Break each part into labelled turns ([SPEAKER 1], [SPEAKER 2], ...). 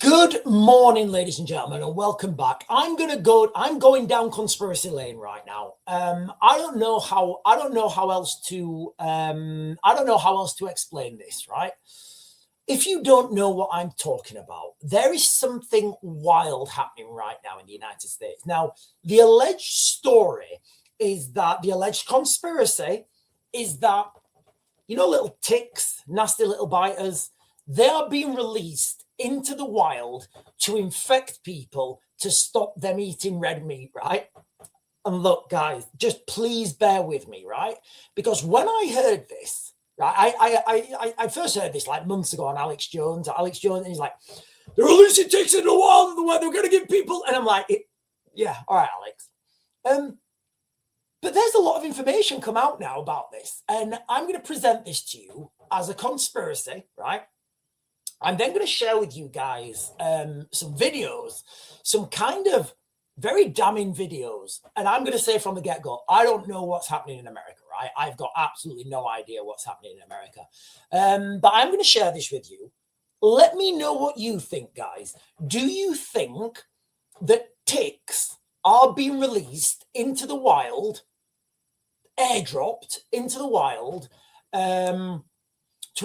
[SPEAKER 1] Good morning, ladies and gentlemen, and welcome back. I'm going down conspiracy lane right now. I don't know how else to explain this, right? If you don't know what I'm talking about, there is something wild happening right now in the United States. Now, the alleged conspiracy is that, little ticks, nasty little biters, they are being released into the wild to infect people to stop them eating red meat, right? And look, guys, just please bear with me, right? Because when I heard this, right, I first heard this like months ago on Alex Jones, and he's like, they're releasing ticks in the wild, and they're going to give people, and I'm like, yeah, all right, Alex. But there's a lot of information come out now about this, and I'm going to present this to you as a conspiracy, right? I'm then going to share with you guys some videos, some kind of very damning videos. And I'm going to say from the get-go, I don't know what's happening in America, right? I've got absolutely no idea what's happening in America. But I'm going to share this with you. Let me know what you think, guys. Do you think that ticks are being released into the wild, airdropped into the wild, to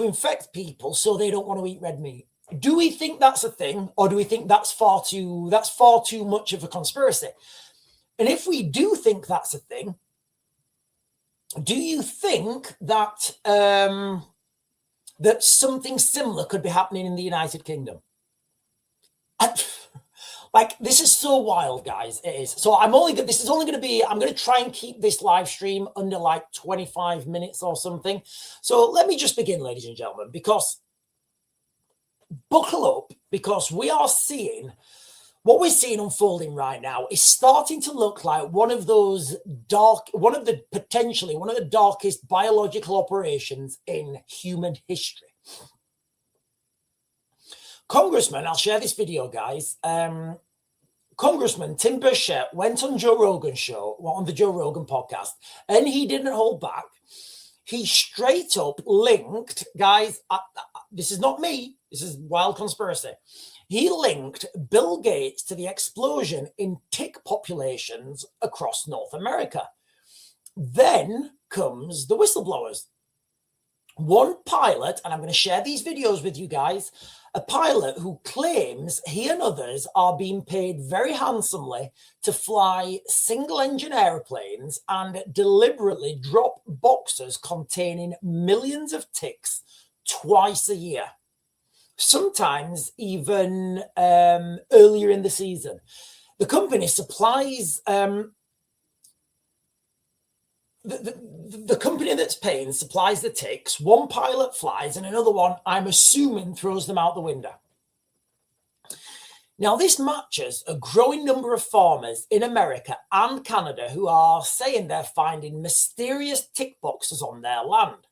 [SPEAKER 1] infect people so they don't want to eat red meat? Do we think that's a thing, or do we think that's far too much of a conspiracy? And if we do think that's a thing, do you think that that something similar could be happening in the United Kingdom? Like, this is so wild, guys. It is. So I'm going to try and keep this live stream under like 25 minutes or something. So let me just begin, ladies and gentlemen, because buckle up, because what we're seeing unfolding right now is starting to look like one of the darkest biological operations in human history. Congressman, I'll share this video, guys. Congressman Tim Burchett went on the Joe Rogan podcast, and he didn't hold back. He straight up linked, guys, this is not me, this is wild conspiracy. He linked Bill Gates to the explosion in tick populations across North America. Then comes the whistleblowers. One pilot, and I'm going to share these videos with you guys, a pilot who claims he and others are being paid very handsomely to fly single-engine airplanes and deliberately drop boxes containing millions of ticks twice a year, sometimes even earlier in the season. The company supplies... The company that's paying supplies the ticks. One pilot flies and another one, I'm assuming, throws them out the window. Now, this matches a growing number of farmers in America and Canada who are saying they're finding mysterious tick boxes on their land.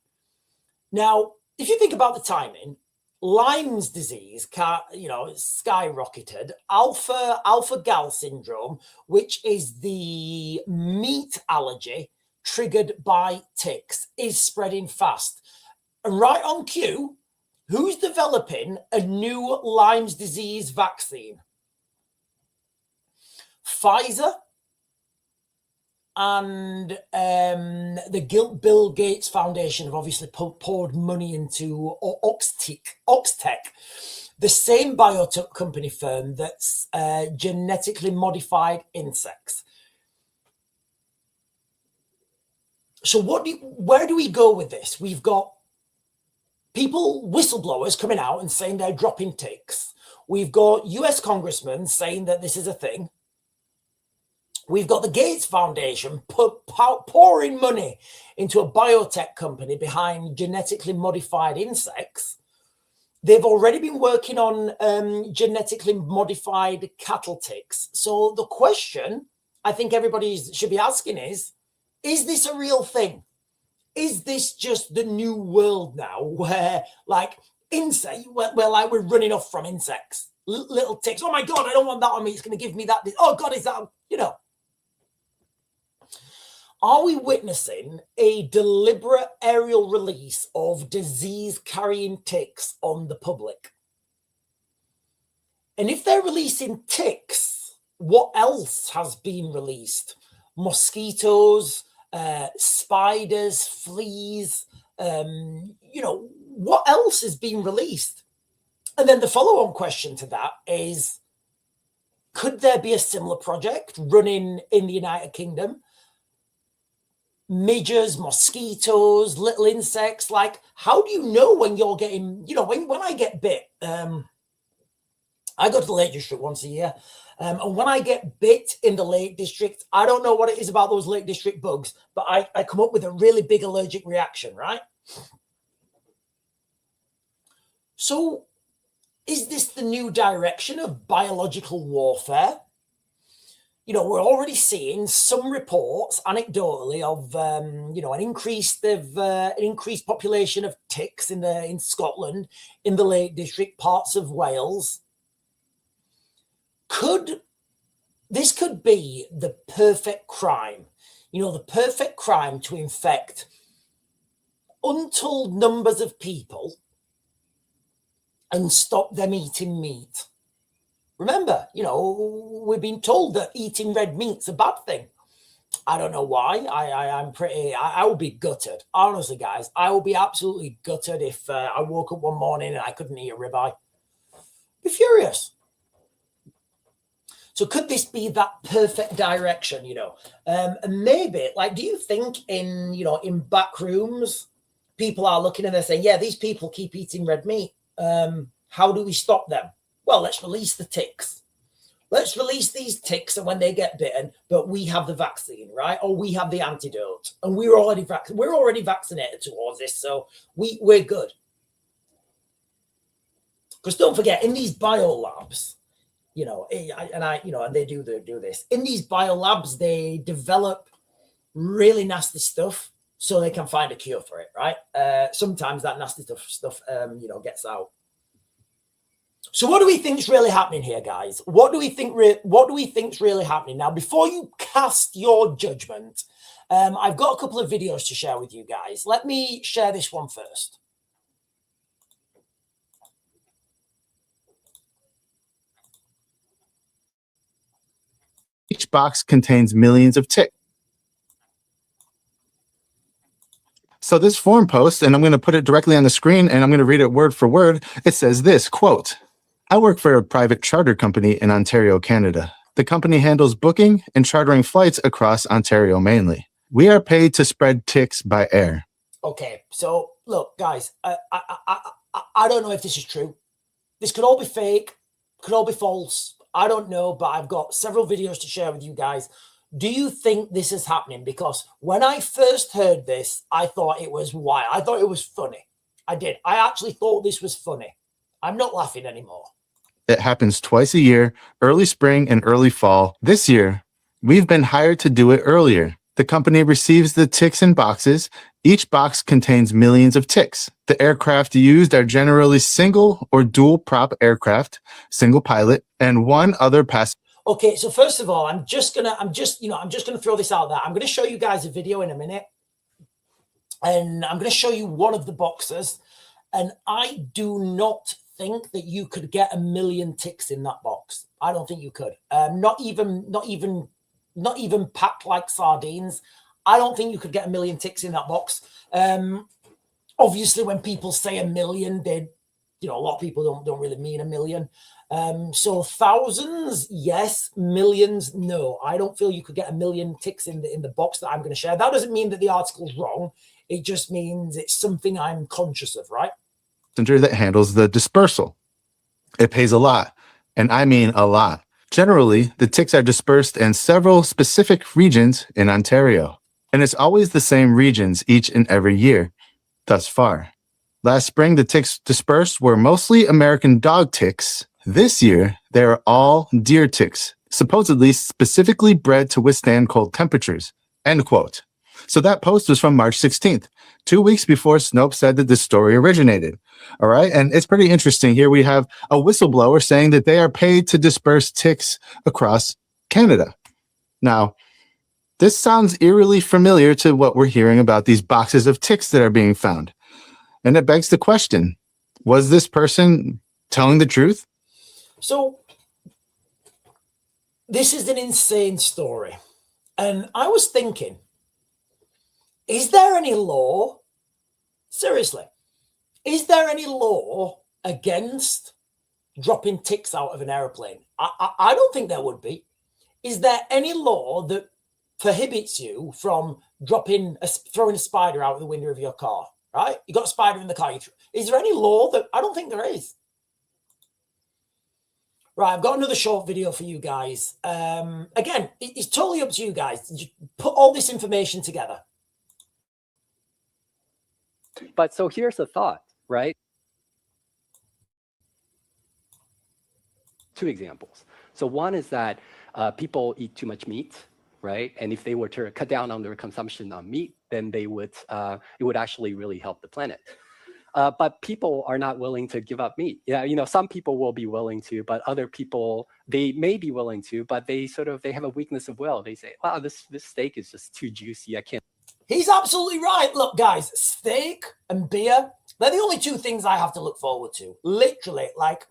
[SPEAKER 1] Now, if you think about the timing, Lyme's disease, skyrocketed. Alpha-gal syndrome, which is the meat allergy triggered by ticks, is spreading fast. And right on cue, who's developing a new Lyme's disease vaccine? Pfizer and the Bill Gates Foundation have obviously poured money into Oxtec, the same biotech company firm that's genetically modified insects. So where do we go with this? We've got whistleblowers coming out and saying they're dropping ticks. We've got US congressmen saying that this is a thing. We've got the Gates Foundation pouring money into a biotech company behind genetically modified insects. They've already been working on genetically modified cattle ticks. So the question I think everybody should be asking is this a real thing? Is this just the new world now where, like, we're running off from insects, little ticks? Oh my God, I don't want that on me. It's going to give me that. Oh God, is that, Are we witnessing a deliberate aerial release of disease-carrying ticks on the public? And if they're releasing ticks, what else has been released? Mosquitoes, spiders, fleas, what else is being released? And then the follow-on question to that is, could there be a similar project running in the United Kingdom? Midges, mosquitoes, little insects. Like, how do you know when you're getting, when I get bit, I go to the Lake District once a year. And when I get bit in the Lake District, I don't know what it is about those Lake District bugs, but I come up with a really big allergic reaction, right? So is this the new direction of biological warfare? We're already seeing some reports anecdotally of, an increased population of ticks in Scotland, in the Lake District, parts of Wales. This could be the perfect crime, the perfect crime to infect untold numbers of people and stop them eating meat. Remember, we've been told that eating red meat's a bad thing. I don't know why. I will be gutted. Honestly, guys, I will be absolutely gutted if I woke up one morning and I couldn't eat a ribeye. Be furious. So could this be that perfect direction, And maybe, do you think in back rooms, people are looking and they're saying, yeah, these people keep eating red meat. How do we stop them? Well, let's release the ticks. Let's release these ticks, and when they get bitten, but we have the vaccine, right? Or we have the antidote, and we're already vaccinated towards this, so we're good. Because don't forget, in these biolabs, and they do this. In these biolabs, they develop really nasty stuff so they can find a cure for it, right? Sometimes that nasty stuff gets out. So what do we think's really happening here, guys? What do we think's really happening? Now, before you cast your judgment, I've got a couple of videos to share with you guys. Let me share this one first.
[SPEAKER 2] Each box contains millions of ticks. So this forum post, and I'm going to put it directly on the screen, and I'm going to read it word for word. It says this, quote, I work for a private charter company in Ontario, Canada. The company handles booking and chartering flights across Ontario mainly. We are paid to spread ticks by air.
[SPEAKER 1] Okay, so look, guys, I don't know if this is true. This could all be fake, could all be false. I don't know, but I've got several videos to share with you guys. Do you think this is happening? Because when I first heard this, I thought it was wild. I thought it was funny. I did. I actually thought this was funny. I'm not laughing anymore.
[SPEAKER 2] It happens twice a year, early spring and early fall. This year, we've been hired to do it earlier. The company receives the ticks in boxes. Each box contains millions of ticks. The aircraft used are generally single or dual prop aircraft, single pilot, and one other passenger.
[SPEAKER 1] Okay, so first of all, I'm just gonna throw this out there. I'm gonna show you guys a video in a minute, and I'm gonna show you one of the boxes, and I do not think that you could get 1 million ticks in that box. I don't think you could. Not even packed like sardines. I don't think you could get 1 million ticks in that box. Obviously, when people say 1 million, a lot of people don't really mean 1 million. So thousands, yes. Millions, no. I don't feel you could get 1 million ticks in the box that I'm going to share. That doesn't mean that the article's wrong. It just means it's something I'm conscious of, right?
[SPEAKER 2] That handles the dispersal. It pays a lot, and I mean a lot. Generally, the ticks are dispersed in several specific regions in Ontario, and it's always the same regions each and every year thus far. Last spring, the ticks dispersed were mostly American dog ticks. This year, they are all deer ticks, supposedly specifically bred to withstand cold temperatures, end quote. So that post was from March 16th, 2 weeks before Snopes said that this story originated. All right. And it's pretty interesting. Here we have a whistleblower saying that they are paid to disperse ticks across Canada. Now, this sounds eerily familiar to what we're hearing about these boxes of ticks that are being found. And it begs the question, was this person telling the truth?
[SPEAKER 1] So This is an insane story. And I was thinking, is there any law, seriously, is there any law against dropping ticks out of an aeroplane? I don't think there would be. Is there any law that prohibits you from throwing a spider out of the window of your car, right? You got a spider in the car. Is there any law that, I don't think there is. Right, I've got another short video for you guys. Again, it's totally up to you guys. Just put all this information together.
[SPEAKER 3] But so here's the thought, right? Two examples. So one is that people eat too much meat, right? And if they were to cut down on their consumption on meat, then they would it would actually really help the planet. But people are not willing to give up meat. Yeah, you know, some people will be willing to, but other people, they may be willing to, but they have a weakness of will. They say, wow, this steak is just too juicy. I can't.
[SPEAKER 1] He's absolutely right. Look, guys, steak and beer, they're the only two things I have to look forward to. Literally, like,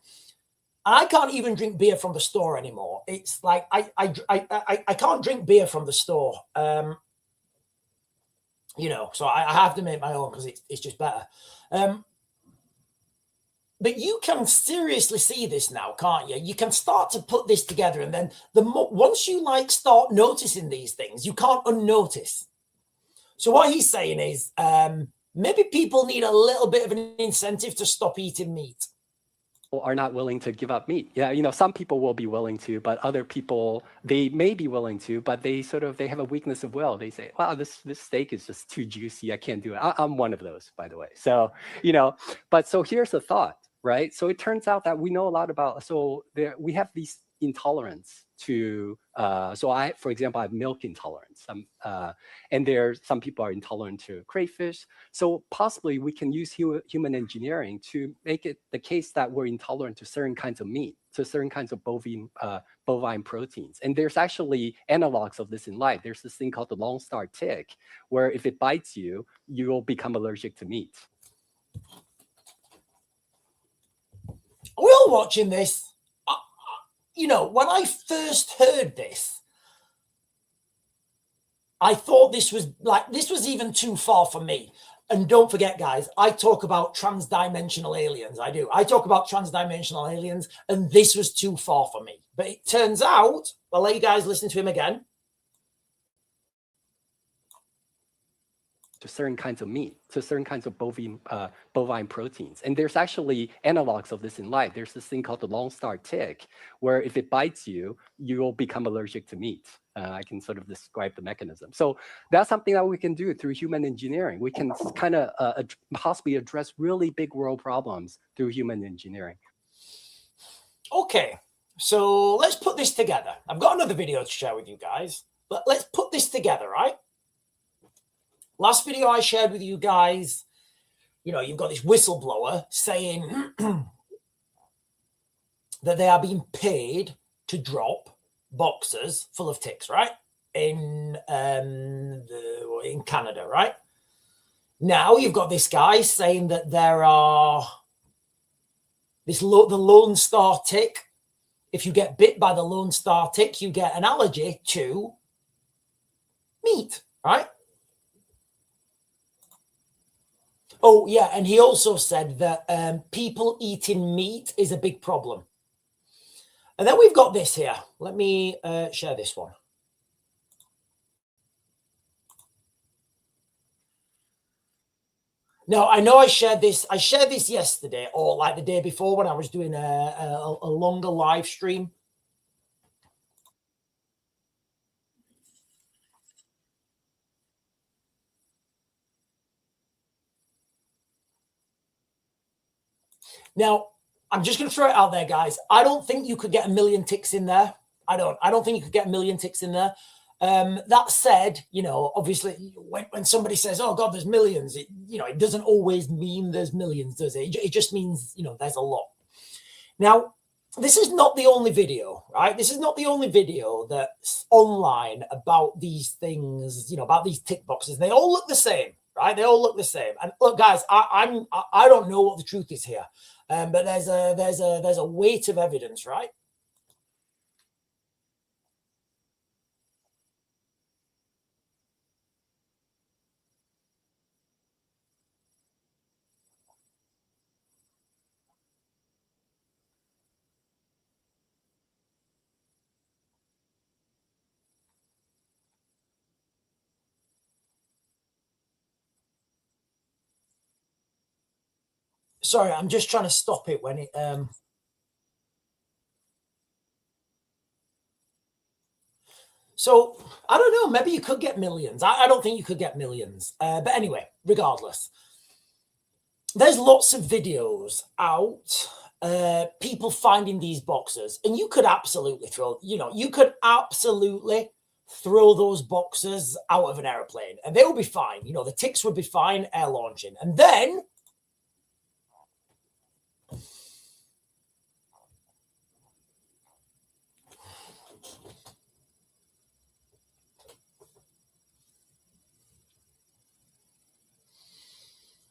[SPEAKER 1] I can't even drink beer from the store anymore. It's like, I can't drink beer from the store. You know, so I have to make my own because it's just better. But you can seriously see this now, can't you? You can start to put this together, and then once you like start noticing these things, you can't unnotice. So what he's saying is maybe people need a little bit of an incentive to stop eating meat.
[SPEAKER 3] Are not willing to give up meat. Yeah, you know, some people will be willing to, but other people, they may be willing to, but they have a weakness of will. They say, wow, this steak is just too juicy. I can't do it. I'm one of those, by the way. So, you know, but so here's the thought, right? So it turns out that we know a lot about, so we have these intolerance to, so for example, I have milk intolerance. And some people are intolerant to crayfish. So possibly we can use human engineering to make it the case that we're intolerant to certain kinds of meat, to certain kinds of bovine proteins. And there's actually analogs of this in life. There's this thing called the long star tick, where if it bites you, you will become allergic to meat.
[SPEAKER 1] Are we all watching this? You know, when I first heard this, I thought this was even too far for me. And don't forget, guys, I talk about trans-dimensional aliens. I do. I talk about trans-dimensional aliens, and this was too far for me. But it turns out, I'll let you guys listen to him again.
[SPEAKER 3] To certain kinds of meat, to certain kinds of bovine proteins. And there's actually analogs of this in life. There's this thing called the long star tick, where if it bites you, you will become allergic to meat. I can sort of describe the mechanism. So that's something that we can do through human engineering. We can kind of possibly address really big world problems through human engineering.
[SPEAKER 1] Okay, so let's put this together. I've got another video to share with you guys, but let's put this together, right? Last video I shared with you guys, you know, you've got this whistleblower saying that they are being paid to drop boxes full of ticks, right? In Canada, right? Now you've got this guy saying that there are the Lone Star tick. If you get bit by the Lone Star tick, you get an allergy to meat, right? Oh, yeah, and he also said that people eating meat is a big problem. And then we've got this here. Let me share this one. Now, I know I shared this yesterday or like the day before when I was doing a longer live stream. Now, I'm just going to throw it out there, guys. I don't think you could get 1 million ticks in there. I don't think you could get 1 million ticks in there. That said, you know, obviously when somebody says, oh God, there's millions, it doesn't always mean there's millions, does it? It just means, you know, there's a lot. Now, this is not the only video, right? This is not the only video that's online about these things, you know, about these tick boxes. They all look the same, right? They all look the same. And look, guys, I don't know what the truth is here. But there's a weight of evidence, right? Sorry, I'm just trying to stop it when it. So I don't know. Maybe you could get millions. I don't think you could get millions. But anyway, regardless, there's lots of videos out. People finding these boxes, and you could absolutely throw. You could absolutely throw those boxes out of an airplane, and they will be fine. The ticks would be fine air launching, and then.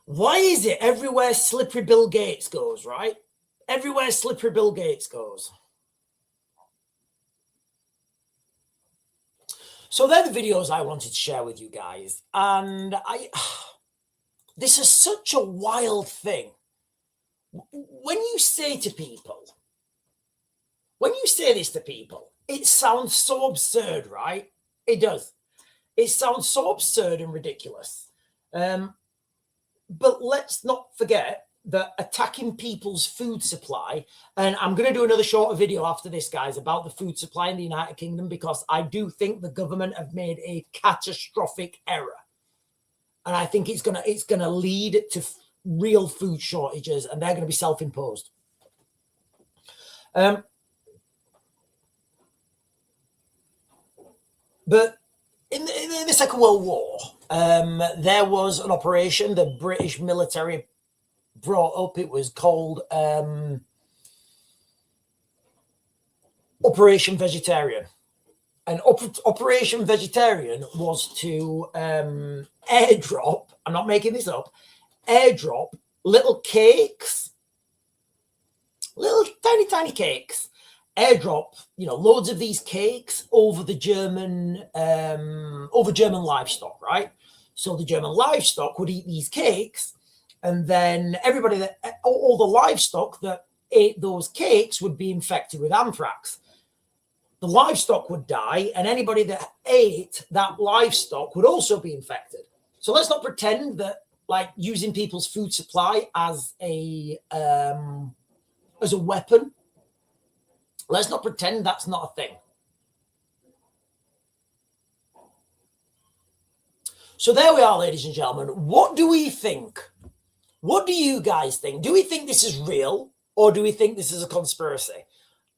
[SPEAKER 1] Why is it everywhere Slippery Bill Gates goes, right? Everywhere Slippery Bill Gates goes. So they're the videos I wanted to share with you guys. And this is such a wild thing. When you say this to people, it sounds so absurd, right? It does. It sounds so absurd and ridiculous. But let's not forget that attacking people's food supply, and I'm going to do another shorter video after this, guys, about the food supply in the United Kingdom, because I do think the government have made a catastrophic error. And I think it's gonna lead to real food shortages, and they're going to be self-imposed. But in the Second World War, there was an operation the British military brought up. It was called Operation Vegetarian. And Operation Vegetarian was to airdrop, I'm not making this up, airdrop little cakes, little tiny cakes, airdrop, loads of these cakes over the German livestock, right? So the German livestock would eat these cakes, and then all the livestock that ate those cakes would be infected with anthrax. The livestock would die, and anybody that ate that livestock would also be infected. So let's not pretend that using people's food supply as a weapon. Let's not pretend that's not a thing. So there we are, ladies and gentlemen. What do we think? What do you guys think? Do we think this is real, or do we think this is a conspiracy?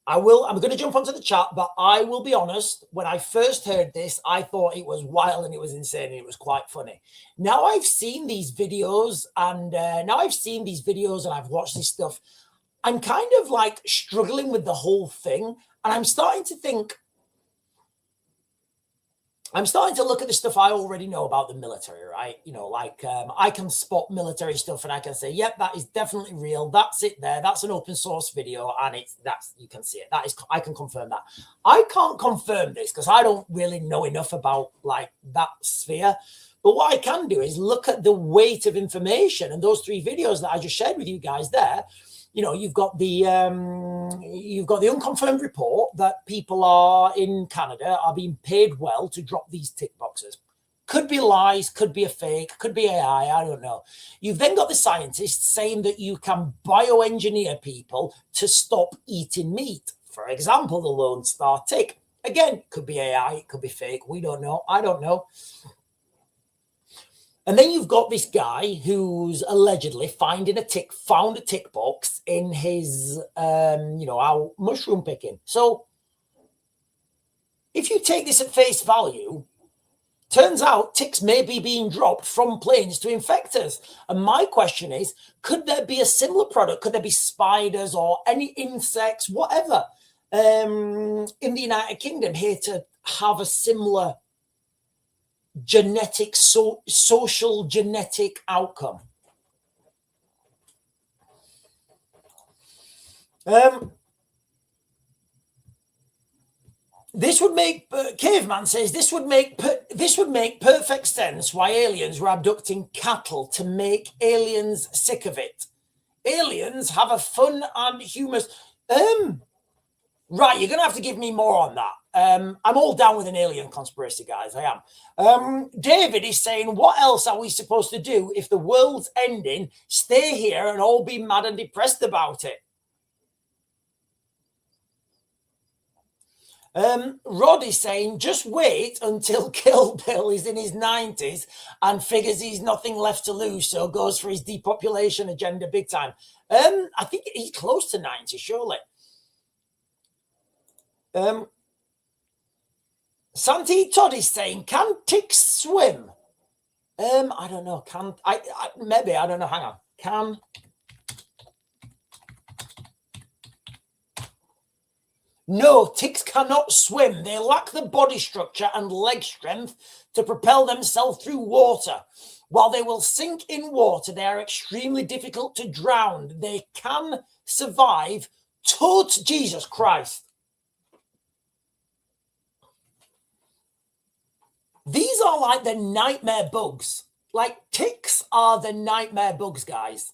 [SPEAKER 1] I'm going to jump onto the chat, but I will be honest. When I first heard this, I thought it was wild and it was insane and it was quite funny. Now I've seen these videos and I've watched this stuff. I'm kind of struggling with the whole thing, and I'm starting to look at the stuff I already know about the military, right? I can spot military stuff and I can say, yep, that is definitely real. That's it there. That's an open source video, and you can see it. I can confirm that. I can't confirm this because I don't really know enough about that sphere. But what I can do is look at the weight of information, and those 3 videos that I just shared with you guys there. You've got the unconfirmed report that people in Canada are being paid well to drop these tick boxes. Could be lies, could be a fake, could be AI, I don't know. You've then got the scientists saying that you can bioengineer people to stop eating meat. For example, the Lone Star tick. Again, could be AI, it could be fake. We don't know. I don't know. And then you've got this guy who's allegedly found a tick box in his, our mushroom picking. So if you take this at face value, turns out ticks may be being dropped from planes to infect us. And my question is, could there be a similar product? Could there be spiders or any insects, whatever, in the United Kingdom here to have a similar social genetic outcome? This would make Caveman says this would make perfect sense why aliens were abducting cattle to make aliens sick of it. Aliens have a fun and humorous. Right, you're going to have to give me more on that. I'm all down with an alien conspiracy, guys. I am. David is saying, what else are we supposed to do if the world's ending? Stay here and all be mad and depressed about it. Rod is saying, just wait until Kill Bill is in his 90s and figures he's nothing left to lose, so goes for his depopulation agenda big time. I think he's close to 90, surely. Santi Todd is saying, can ticks swim? I don't know. Can I maybe, I don't know. Hang on. Can No, ticks cannot swim. They lack the body structure and leg strength to propel themselves through water. While they will sink in water, they are extremely difficult to drown. They can survive. Jesus Christ. These are like the nightmare bugs. Like, ticks are the nightmare bugs, guys.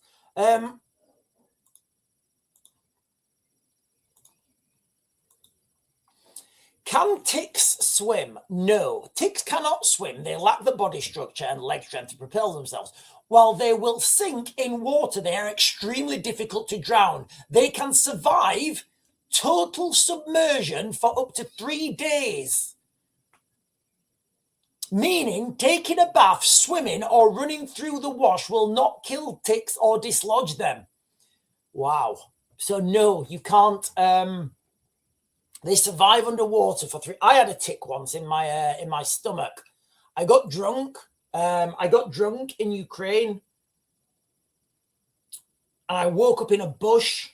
[SPEAKER 1] Can ticks swim? No. Ticks cannot swim. They lack the body structure and leg strength to propel themselves. While they will sink in water, they are extremely difficult to drown. They can survive total submersion for up to 3 days. Meaning, taking a bath, swimming, or running through the wash will not kill ticks or dislodge them. Wow. So no, you can't. They survive underwater for 3. I had a tick once in my stomach. I got drunk. I got drunk in Ukraine, and I woke up in a bush,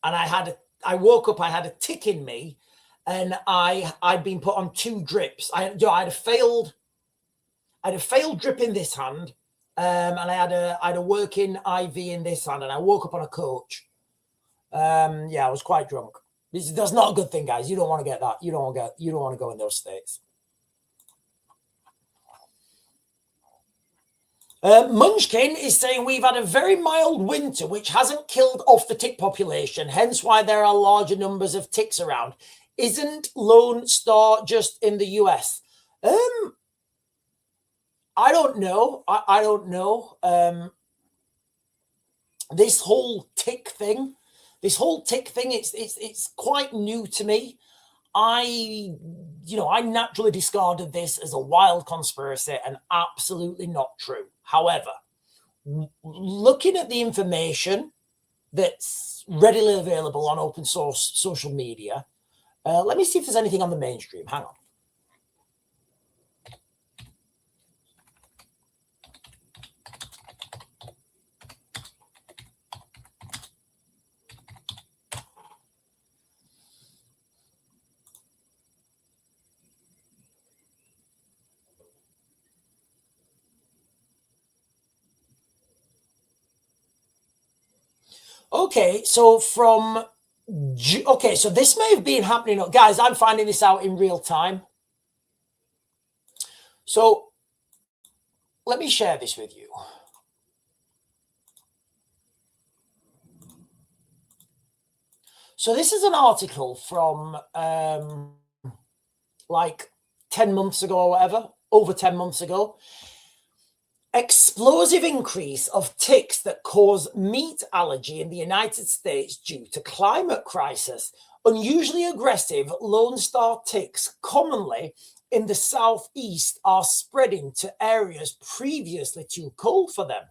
[SPEAKER 1] and I woke up. I had a tick in me. And I'd been put on 2 drips. I had a failed drip in this hand, and I had a working IV in this hand, and I woke up on a coach. Yeah, I was quite drunk. That's not a good thing, guys. You don't want to get that. You don't want to go in those states. Munchkin is saying we've had a very mild winter, which hasn't killed off the tick population, hence why there are larger numbers of ticks around. Isn't Lone Star just in the US? I don't know. I don't know. This whole tick thing, it's quite new to me. I naturally discarded this as a wild conspiracy and absolutely not true. However, looking at the information that's readily available on open source social media, let me see if there's anything on the mainstream. Hang on. Okay, so so this may have been happening. Guys, I'm finding this out in real time. So let me share this with you. So this is an article from like 10 months ago or whatever, over 10 months ago. Explosive increase of ticks that cause meat allergy in the United States due to climate crisis. Unusually aggressive Lone Star ticks, commonly in the southeast, are spreading to areas previously too cold for them.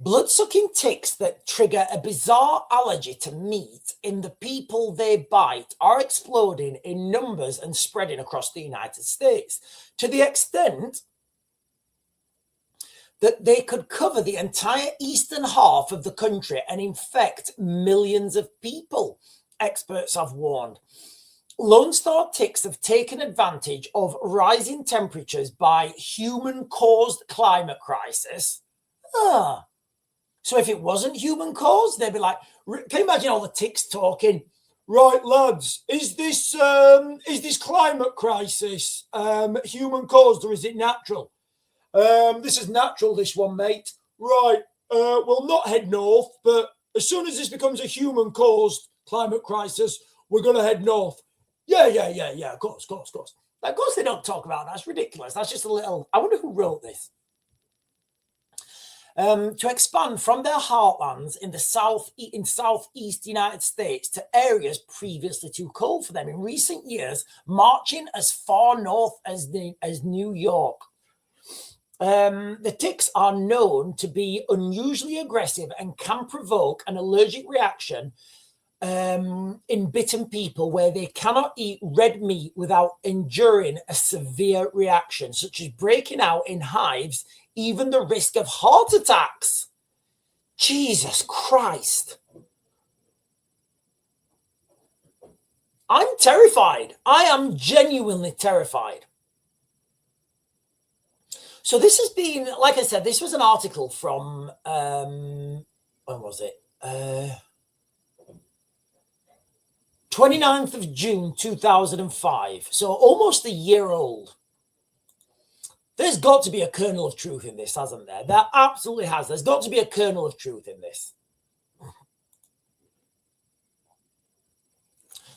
[SPEAKER 1] Blood-sucking ticks that trigger a bizarre allergy to meat in the people they bite are exploding in numbers and spreading across the United States to the extent that they could cover the entire eastern half of the country and infect millions of people, experts have warned. Lone Star ticks have taken advantage of rising temperatures by human-caused climate crisis. So if it wasn't human caused, they'd be like, can you imagine all the ticks talking? Right, lads, is this climate crisis human caused or is it natural? This is natural, this one, mate. Right, we'll not head north, but as soon as this becomes a human-caused climate crisis, we're going to head north. Yeah, of course. Of course they don't talk about that. That's ridiculous. That's just a little... I wonder who wrote this. To expand from their heartlands in the southeast United States to areas previously too cold for them. In recent years, marching as far north as New York. The ticks are known to be unusually aggressive and can provoke an allergic reaction in bitten people where they cannot eat red meat without enduring a severe reaction, such as breaking out in hives, even the risk of heart attacks. Jesus Christ. I'm terrified. I am genuinely terrified. So this has been, like I said, this was an article from, when was it? 29th of June, 2005. So almost a year old. There's got to be a kernel of truth in this, hasn't there? There absolutely has. There's got to be a kernel of truth in this.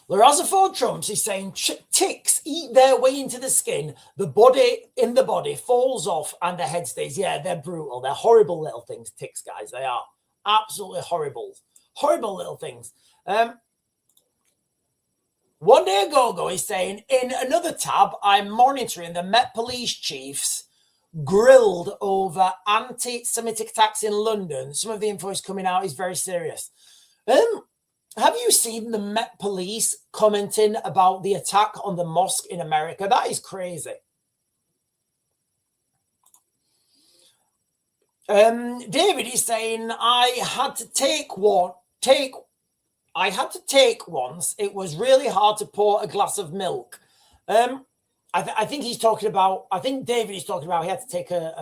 [SPEAKER 1] Larazaford Trumps is saying ticks eat their way into the skin, the body falls off and the head stays. Yeah, they're brutal. They're horrible little things, ticks, guys. They are absolutely horrible. Horrible little things. One day ago, he's saying, in another tab, I'm monitoring the Met Police chiefs grilled over anti-Semitic attacks in London. Some of the info is coming out. Is very serious. Have you seen the Met Police commenting about the attack on the mosque in America? That is crazy. David is saying, I had to take once. It was really hard to pour a glass of milk. I think he's talking about, I think David is talking about he had to take a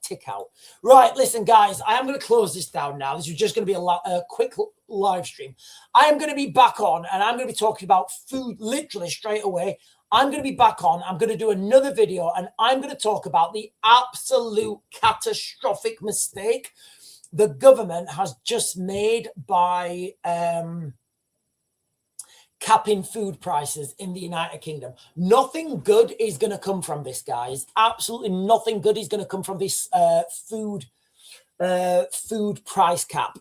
[SPEAKER 1] tick out. Right, listen, guys, I am going to close this down now. This is just going to be a quick live stream. I am going to be back on and I'm going to be talking about food literally straight away. I'm going to be back on. I'm going to do another video and I'm going to talk about the absolute catastrophic mistake the government has just made by capping food prices in the United Kingdom. Nothing good is going to come from this, guys. Absolutely nothing good is going to come from this food price cap.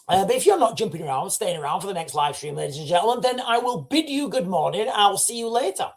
[SPEAKER 1] But if you're not jumping around, staying around for the next live stream, ladies and gentlemen, then I will bid you good morning. I'll see you later.